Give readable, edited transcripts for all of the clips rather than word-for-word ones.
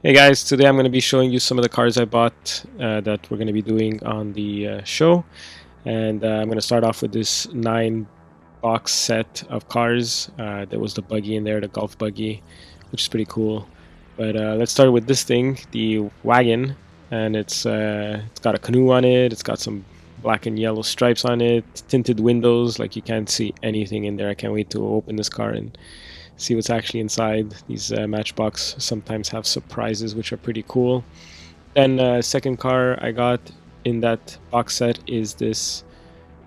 Hey guys, today I'm going to be showing you some of the cars I bought that we're going to be doing on the show. And I'm going to start off with this 9 box set of cars. There was the buggy in there, the golf buggy, which is pretty cool. But let's start with this thing, the wagon. And it's got a canoe on it, it's got some black and yellow stripes on it, tinted windows, like you can't see anything in there. I can't wait to open this car and see what's actually inside. These Matchbox sometimes have surprises which are pretty cool. Then second car I got in that box set is this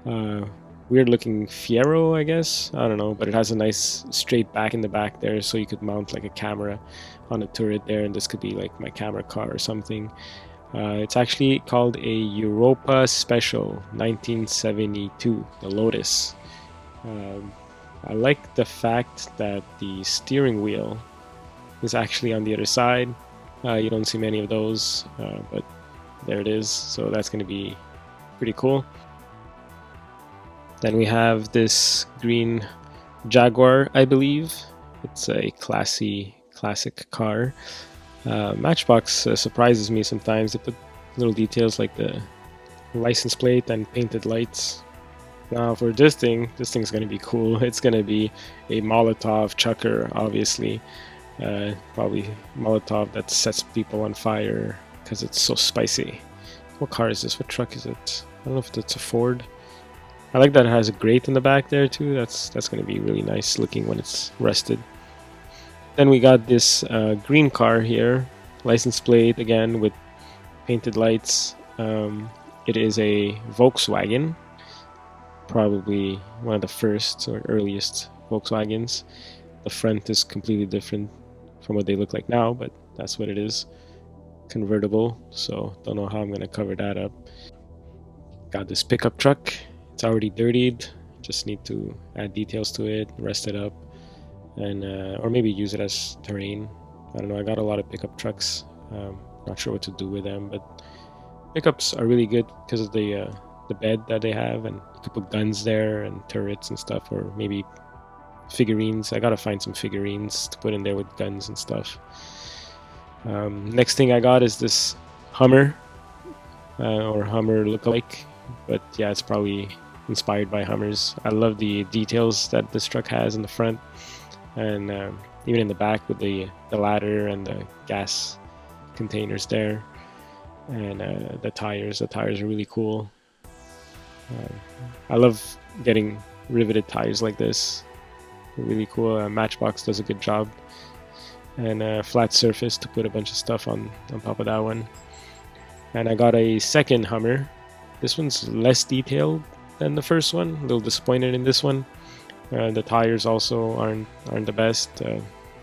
weird looking Fiero, I guess. I don't know, but it has a nice straight back in the back there, so you could mount like a camera on the turret there, and this could be like my camera car or something. It's actually called a Europa Special 1972, the Lotus. I like the fact that the steering wheel is actually on the other side. You don't see many of those, but there it is. So that's going to be pretty cool. Then we have this green Jaguar, I believe. It's a classic car. Matchbox surprises me sometimes. They put little details like the license plate and painted lights. Now for this thing's gonna be cool. It's gonna be a Molotov chucker, obviously. Probably Molotov that sets people on fire because it's so spicy. What car is this? What truck is it? I don't know if it's a Ford. I like that it has a grate in the back there too. That's gonna be really nice looking when it's rusted. Then we got this green car here, license plate again with painted lights. It is a Volkswagen. Probably one of the first or earliest Volkswagens. The front is completely different from what they look like now, but that's what it is. Convertible, so don't know how I'm going to cover that up. Got this pickup truck. It's already dirtied. Just need to add details to it, rest it up, and or maybe use it as terrain. I don't know. I got a lot of pickup trucks. Not sure what to do with them, but pickups are really good because of the bed that they have, and you could put guns there and turrets and stuff, or maybe figurines. I gotta find some figurines to put in there with guns and stuff. Next thing I got is this Hummer, or Hummer lookalike, but yeah, it's probably inspired by Hummers. I love the details that this truck has in the front, and even in the back with the ladder and the gas containers there, and the tires. The tires are really cool. I love getting riveted tires like this. They're really cool. Matchbox does a good job. And a flat surface to put a bunch of stuff on top of that one. And I got a second Hummer. This one's less detailed than the first one. A little disappointed in this one. The tires also aren't the best.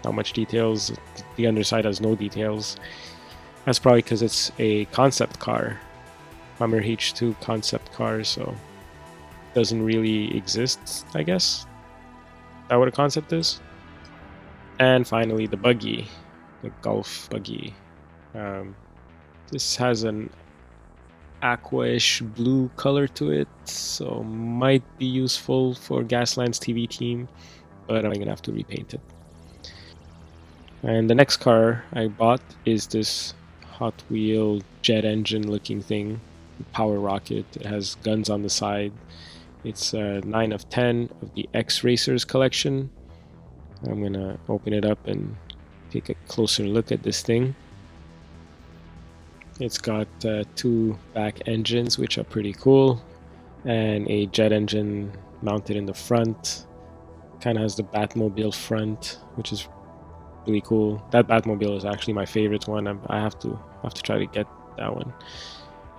Not much details. The underside has no details. That's probably because it's a concept car. Hummer H2 concept car, so doesn't really exist, I guess. Is that what a concept is? And finally, the buggy, the golf buggy. This has an aquaish blue color to it, so might be useful for Gaslands TV team, but I'm gonna have to repaint it. And the next car I bought is this Hotwheel Jet Engine looking thing. Power rocket. It has guns on the side. It's 9 of 10 of the X Racers collection. I'm gonna open it up and take a closer look at this thing. It's got 2 back engines, which are pretty cool, and a jet engine mounted in the front. Kind of has the Batmobile front, which is really cool. That Batmobile is actually my favorite one. I have to try to get that one.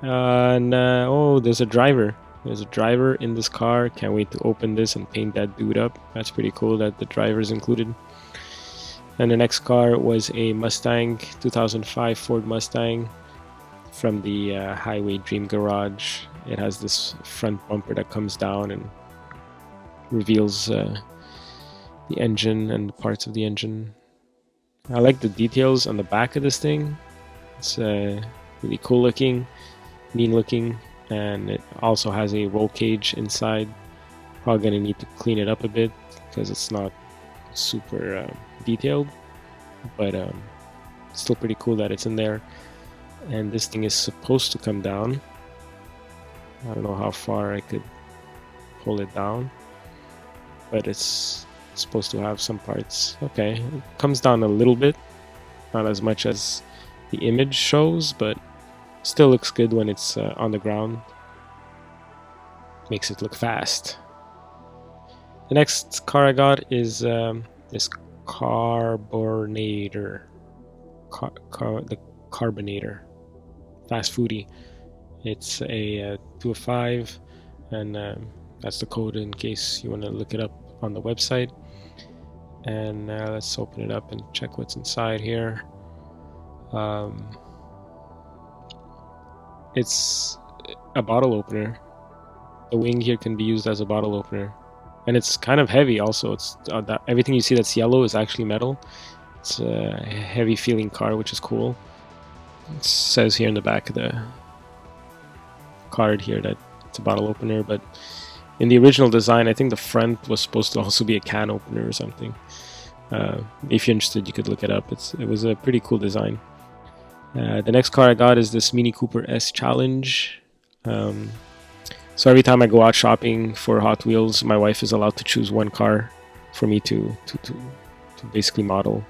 Oh, there's a driver. There's a driver in this car. Can't wait to open this and paint that dude up. That's pretty cool that the driver is included. And the next car was a Mustang, 2005 Ford Mustang from the Highway Dream Garage. It has this front bumper that comes down and reveals the engine and parts of the engine. I like the details on the back of this thing. It's really cool looking, mean looking, and it also has a roll cage inside. Probably gonna need to clean it up a bit because it's not super detailed, but still pretty cool that it's in there. And this thing is supposed to come down. I don't know how far I could pull it down, but it's supposed to have some parts. Okay, it comes down a little bit, not as much as the image shows, but still looks good when it's on the ground. Makes it look fast. The next car I got is this Carbonator. The Carbonator. Fast foodie. It's a 205, and that's the code in case you want to look it up on the website. And let's open it up and check what's inside here. It's a bottle opener. The wing here can be used as a bottle opener, and it's kind of heavy also. It's everything you see that's yellow is actually metal. It's a heavy feeling car, which is cool. It says here in the back of the card here that it's a bottle opener, but in the original design I think the front was supposed to also be a can opener or something. If you're interested, you could look it up. It was a pretty cool design. The next car I got is this Mini Cooper S Challenge. So every time I go out shopping for Hot Wheels, my wife is allowed to choose one car for me to basically model,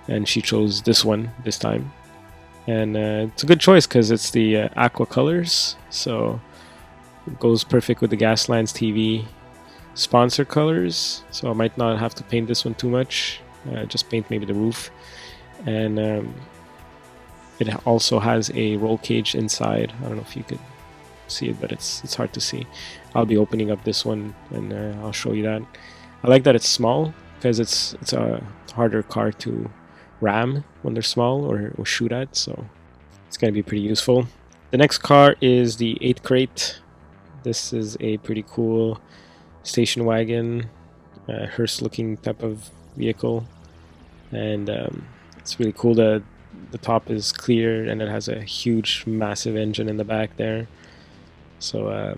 and she chose this one this time. And it's a good choice because it's the aqua colors, so it goes perfect with the Gaslands TV sponsor colors. So I might not have to paint this one too much, just paint maybe the roof. And it also has a roll cage inside. I don't know if you could see it, but it's hard to see. I'll be opening up this one and I'll show you that. I like that it's small because it's a harder car to ram when they're small or shoot at, so it's going to be pretty useful. The next car is the 8 crate. This is a pretty cool station wagon, hearse looking type of vehicle, and it's really cool that the top is clear and it has a huge massive engine in the back there. So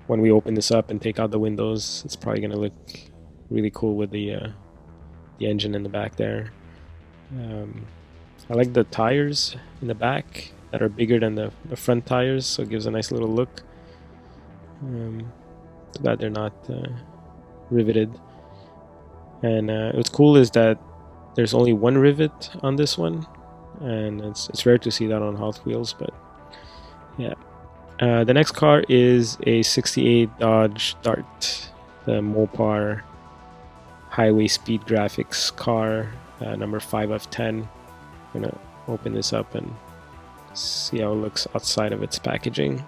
when we open this up and take out the windows, it's probably going to look really cool with the engine in the back there. I like the tires in the back that are bigger than the front tires, so it gives a nice little look. Too bad they're not riveted. And what's cool is that there's only one rivet on this one, and it's rare to see that on Hot Wheels, but yeah. The next car is a 68 Dodge Dart, the Mopar highway speed graphics car, number 5 of 10. I'm gonna open this up and see how it looks outside of its packaging.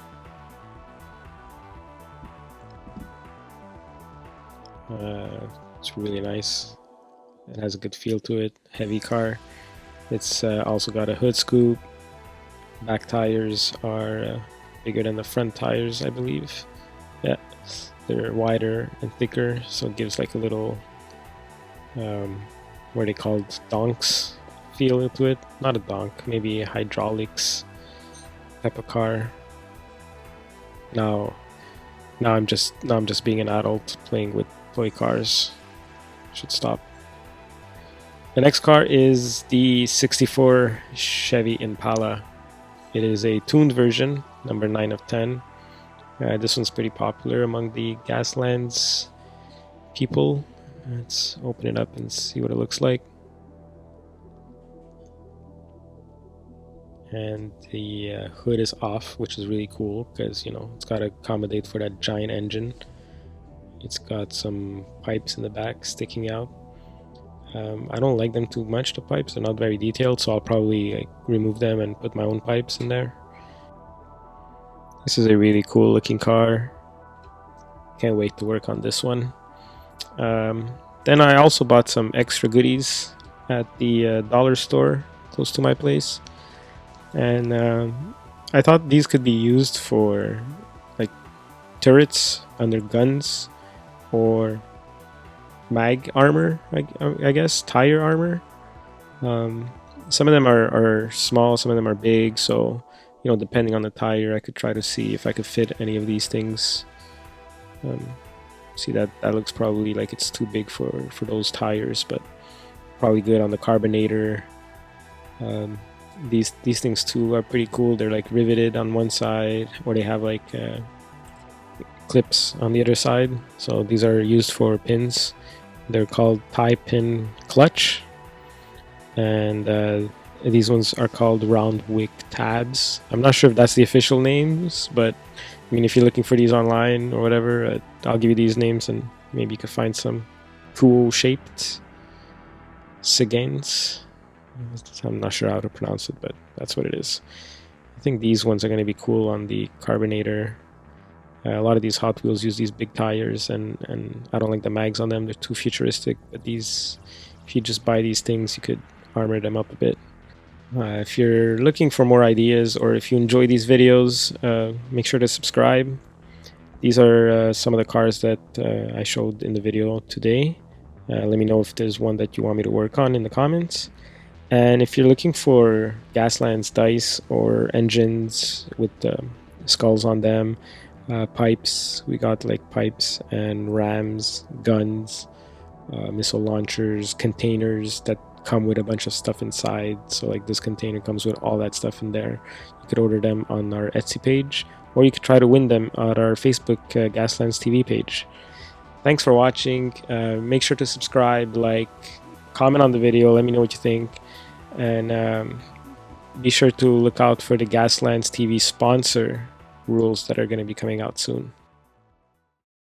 It's really nice. It has a good feel to it. Heavy car. It's also got a hood scoop. Back tires are bigger than the front tires, I believe. Yeah, they're wider and thicker, so it gives like a little what are they called, donks feel to it. Not a donk, maybe a hydraulics type of car. Now I'm just being an adult playing with toy cars. Should stop. The next car is the 64 Chevy Impala. It is a tuned version, number 9 of 10. This one's pretty popular among the Gaslands people. Let's open it up and see what it looks like. And the hood is off, which is really cool because, you know, it's got to accommodate for that giant engine. It's got some pipes in the back sticking out. I don't like them too much, the pipes. They're not very detailed, so I'll probably remove them and put my own pipes in there. This is a really cool looking car. Can't wait to work on this one. Then I also bought some extra goodies at the dollar store close to my place. And I thought these could be used for like turrets under guns or mag armor, I guess, tire armor. Some of them are small, some of them are big, so you know, depending on the tire, I could try to see if I could fit any of these things. See, that looks probably like it's too big for those tires, but probably good on the Carbonator. These things too are pretty cool. They're like riveted on one side, or they have like clips on the other side. So these are used for pins. They're called tie pin clutch, and these ones are called round wick tabs. I'm not sure if that's the official names, but I mean, if you're looking for these online or whatever, I'll give you these names, and maybe you could find some cool shaped Sigans. I'm not sure how to pronounce it, but that's what it is. I think these ones are going to be cool on the Carbonator. A lot of these Hot Wheels use these big tires, and I don't like the mags on them. They're too futuristic. But these, if you just buy these things, you could armor them up a bit. If you're looking for more ideas, or if you enjoy these videos, make sure to subscribe. These are some of the cars that I showed in the video today. Let me know if there's one that you want me to work on in the comments. And if you're looking for Gaslands dice or engines with skulls on them, pipes, we got like pipes and rams, guns, missile launchers, containers that come with a bunch of stuff inside. So like this container comes with all that stuff in there. You could order them on our Etsy page, or you could try to win them at our Facebook Gaslands TV page. Thanks for watching. Make sure to subscribe, like, comment on the video, let me know what you think, and be sure to look out for the Gaslands TV sponsor rules that are going to be coming out soon.